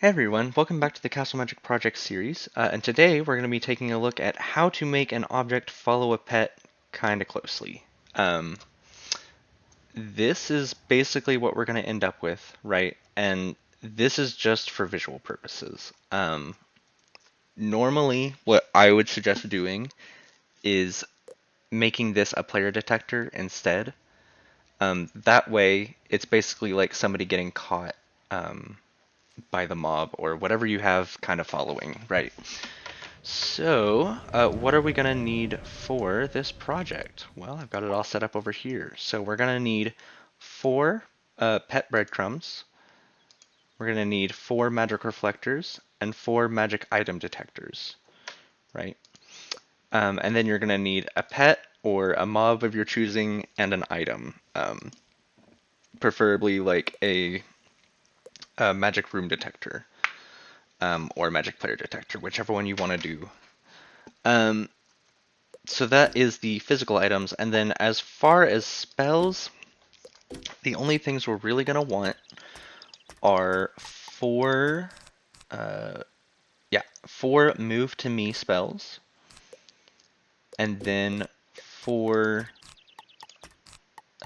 Hey everyone, welcome back to the Castle Magic Project series, and today we're going to be taking a look at how to make an object follow a pet kind of closely. Um, this is basically what we're going to end up with, right? And this is just for visual purposes. Normally, what I would suggest doing is making this a player detector instead. That way, it's basically like somebody getting caught by the mob or whatever you have kind of following, right? So, what are we going to need for this project? Well, I've got it all set up over here. So we're going to need 4 pet breadcrumbs. We're going to need 4 magic reflectors and 4 magic item detectors, right? And then you're going to need a pet or a mob of your choosing and an item, preferably like a magic room detector or magic player detector, whichever one you want to do. Um, So that is the physical items, and then as far as spells, the only things we're really going to want are 4, uh, 4 move to me spells, and then 4,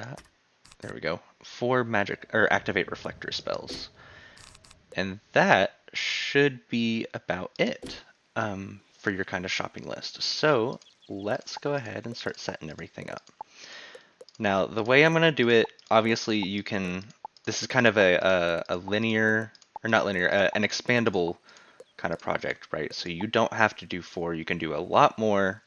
uh, there we go, 4 magic, or activate reflector spells. And that should be about it for your kind of shopping list. So let's go ahead and start setting everything up. Now, the way I'm going to do it, obviously you can, this is kind of a linear, or not linear, an expandable kind of project, right? So you don't have to do 4, you can do a lot more,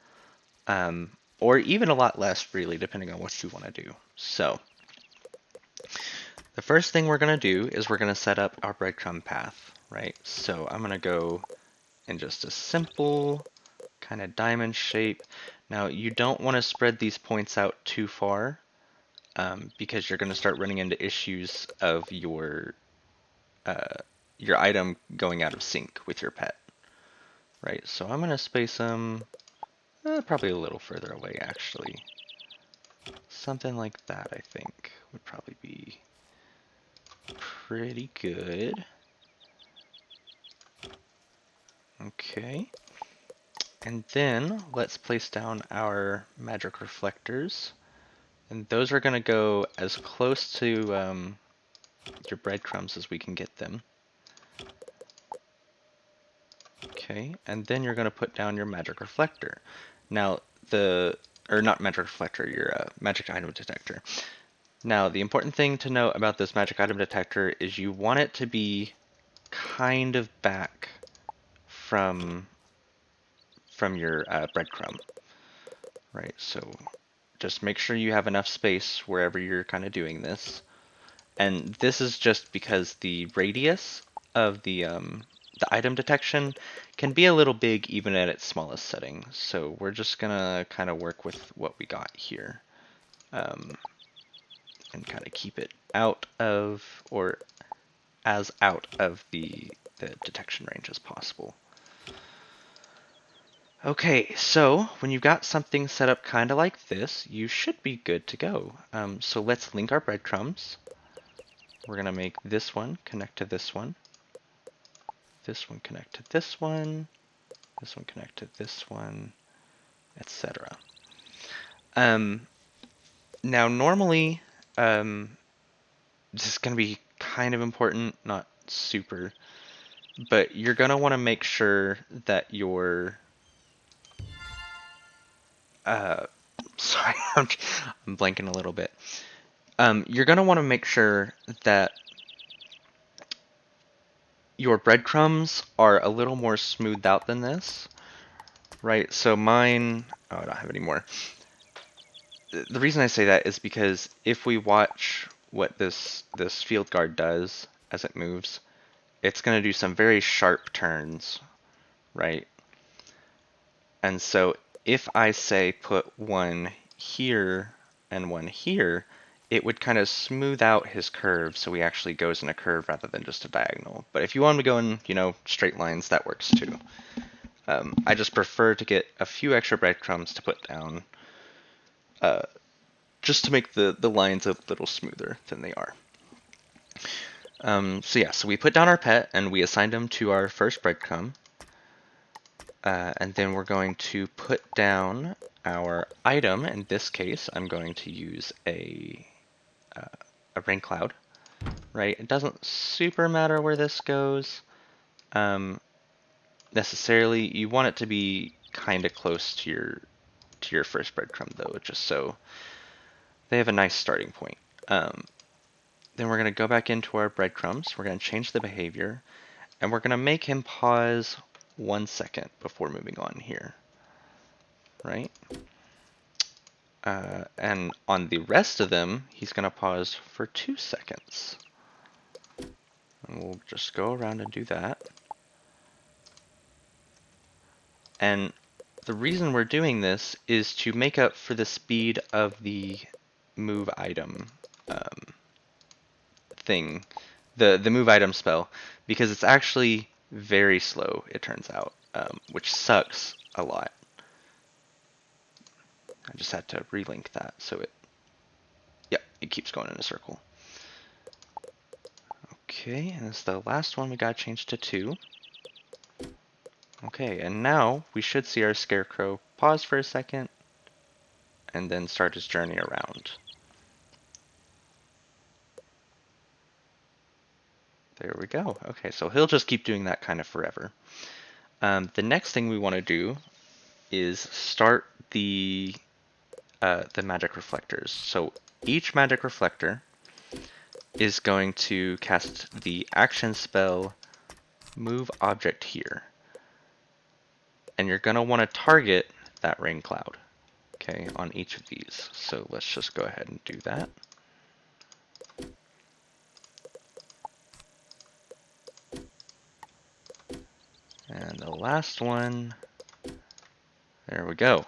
or even a lot less, really, depending on what you want to do. So, the first thing we're going to do is we're going to set up our breadcrumb path, right? So I'm going to go in just a simple kind of diamond shape. Now, you don't want to spread these points out too far, because you're going to start running into issues of uh, your item going out of sync with your pet, right? So I'm going to space them probably a little further away, actually. Something like that, I think, would probably be pretty good. Okay. And then let's place down our magic reflectors. And those are going to go as close to your breadcrumbs as we can get them. Okay, and then you're going to put down your magic reflector. Now, or not magic reflector, your magic item detector. Now, the important thing to note about this magic item detector is you want it to be kind of back from your breadcrumb, right? So just make sure you have enough space wherever you're kind of doing this. And this is just because the radius of the item detection can be a little big even at its smallest setting. So we're just gonna kind of work with what we got here, and kind of keep it out of, or as out of the detection range as possible. Okay, so when you've got something set up kind of like this, you should be good to go. So let's link our breadcrumbs. We're gonna make this one connect to this one connect to this one connect to this one, etc. Now normally, this is going to be kind of important, not super, but you're going to want to make sure that your, sorry, I'm blanking a little bit. You're going to want to make sure that your breadcrumbs are a little more smoothed out than this, right? So mine, oh, I don't have any more. The reason I say that is because if we watch what this field guard does as it moves, it's going to do some very sharp turns, right? And so if I say put one here and one here, it would kind of smooth out his curve so he actually goes in a curve rather than just a diagonal. But if you want him to go in, straight lines, that works too. I just prefer to get a few extra breadcrumbs to put down, just to make the lines a little smoother than they are. So we put down our pet and we assigned him to our first breadcrumb. And then we're going to put down our item. In this case, I'm going to use a rain cloud, right? It doesn't super matter where this goes necessarily. You want it to be kind of close to your first breadcrumb though, just so they have a nice starting point. Then we're going to go back into our breadcrumbs. We're going to change the behavior, and we're going to make him pause 1 second before moving on here, right? And on the rest of them, he's going to pause for 2 seconds. And we'll just go around and do that. And the reason we're doing this is to make up for the speed of the move item thing, the move item spell, because it's actually very slow, it turns out, which sucks a lot. I just had to relink that so it keeps going in a circle. Okay, and this is the last one we got changed to 2. Okay, and now we should see our scarecrow pause for a second and then start his journey around. There we go. Okay, so he'll just keep doing that kind of forever. The next thing we want to do is start the magic reflectors. So each magic reflector is going to cast the action spell Move Object Here. And you're going to want to target that rain cloud, okay, on each of these. So let's just go ahead and do that. And the last one, there we go.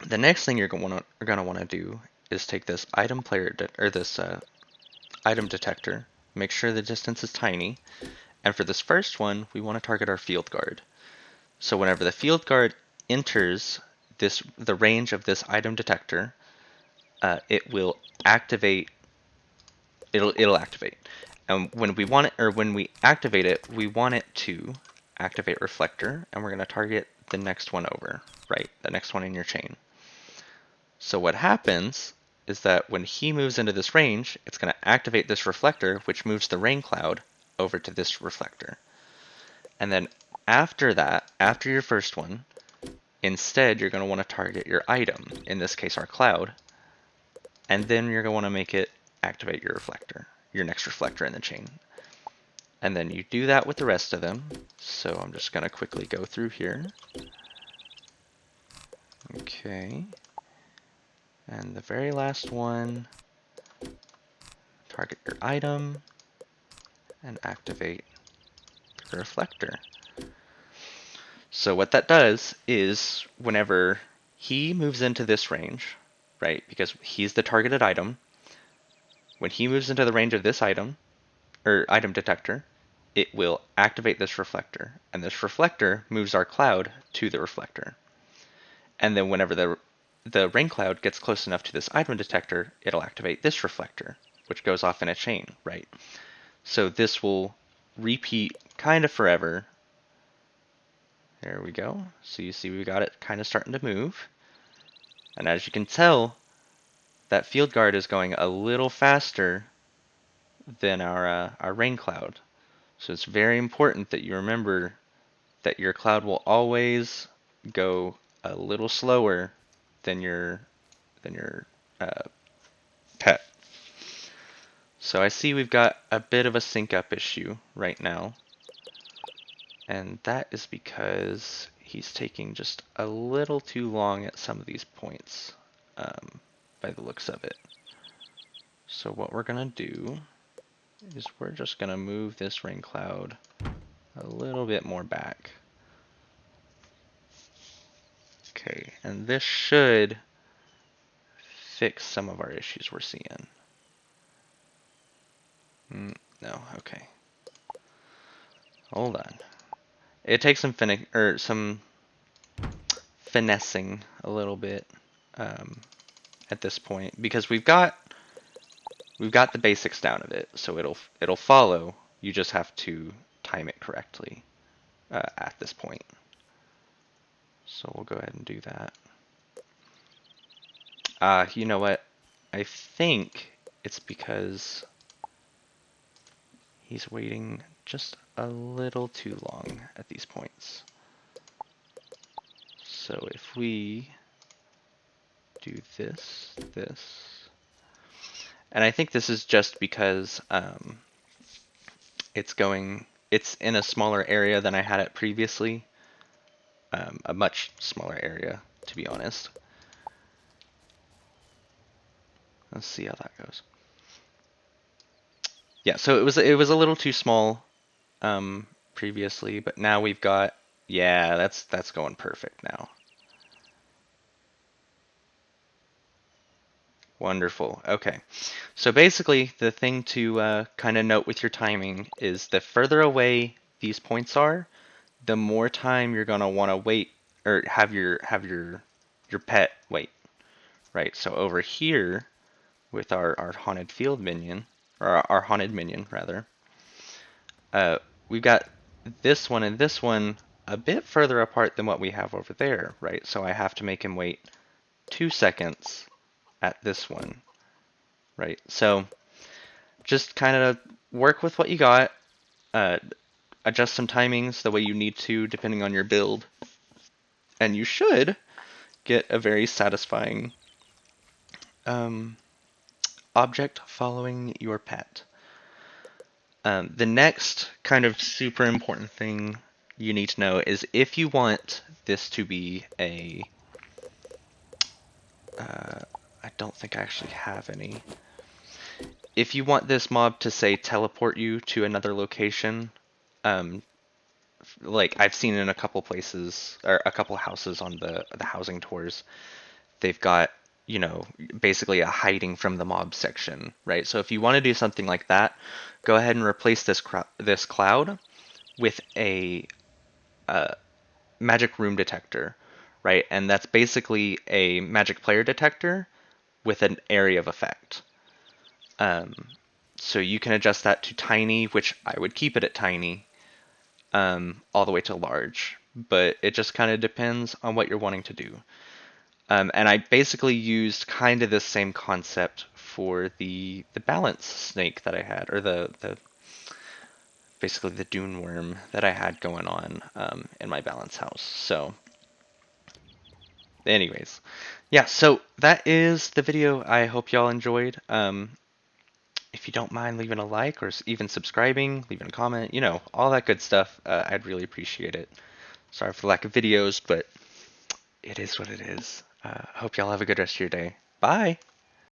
The next thing you're going to want to do is take this item item detector, make sure the distance is tiny, and for this first one, we want to target our field guard. So whenever the field guard enters the range of this item detector, it will activate. It'll activate, and when we activate it, we want it to activate reflector, and we're going to target the next one over, right? The next one in your chain. So what happens is that when he moves into this range, it's going to activate this reflector, which moves the rain cloud over to this reflector. And then after that, after your first one, instead you're going to want to target your item, in this case our cloud, and then you're going to want to make it activate your reflector, your next reflector in the chain. And then you do that with the rest of them. So I'm just going to quickly go through here. Okay. And the very last one, target your item and activate the reflector. So what that does is whenever he moves into this range, right, because he's the targeted item, when he moves into the range of this item, or item detector, it will activate this reflector, and this reflector moves our cloud to the reflector. And then whenever the rain cloud gets close enough to this item detector, it'll activate this reflector, which goes off in a chain, right? So this will repeat kind of forever. There we go. So you see we got it kind of starting to move. And as you can tell, that field guard is going a little faster than our rain cloud. So it's very important that you remember that your cloud will always go a little slower than your pet. So I see we've got a bit of a sync up issue right now, and that is because he's taking just a little too long at some of these points, by the looks of it. So what we're gonna do is we're just gonna move this rain cloud a little bit more back. Okay, and this should fix some of our issues we're seeing. No, okay. Hold on. It takes some finessing a little bit at this point, because we've got we've got the basics down of it, so it'll follow. You just have to time it correctly at this point. So we'll go ahead and do that. You know what? I think it's because he's waiting just a little too long at these points. So if we do this, and I think this is just because it's in a smaller area than I had it previously, a much smaller area, to be honest. Let's see how that goes. Yeah, so it was a little too small previously, but now we've got, yeah, that's going perfect now. Wonderful. Okay. So basically, the thing to kind of note with your timing is the further away these points are, the more time you're gonna want to wait or have your pet wait, right? So over here with our haunted field minion, or our haunted minion rather, we've got this one and this one a bit further apart than what we have over there, right? So I have to make him wait 2 seconds at this one, right? So just kind of work with what you got, uh, adjust some timings the way you need to depending on your build, and you should get a very satisfying um, object following your pet. The next kind of super important thing you need to know is if you want this to be a I don't think I actually have any. If you want this mob to say teleport you to another location, um, like I've seen in a couple places or a couple houses on the housing tours, they've got, you know, basically a hiding from the mob section, right? So if you want to do something like that, go ahead and replace this cloud with a Magic Room Detector, right? And that's basically a Magic Player Detector with an area of effect. So you can adjust that to tiny, which I would keep it at tiny, all the way to large. But it just kind of depends on what you're wanting to do. And I basically used kind of the same concept for the balance snake that I had, or the basically the dune worm that I had going on in my balance house. So anyways, yeah, so that is the video. I hope y'all enjoyed. If you don't mind leaving a like or even subscribing, leaving a comment, you know, all that good stuff, I'd really appreciate it. Sorry for the lack of videos, but it is what it is. I hope y'all have a good rest of your day. Bye!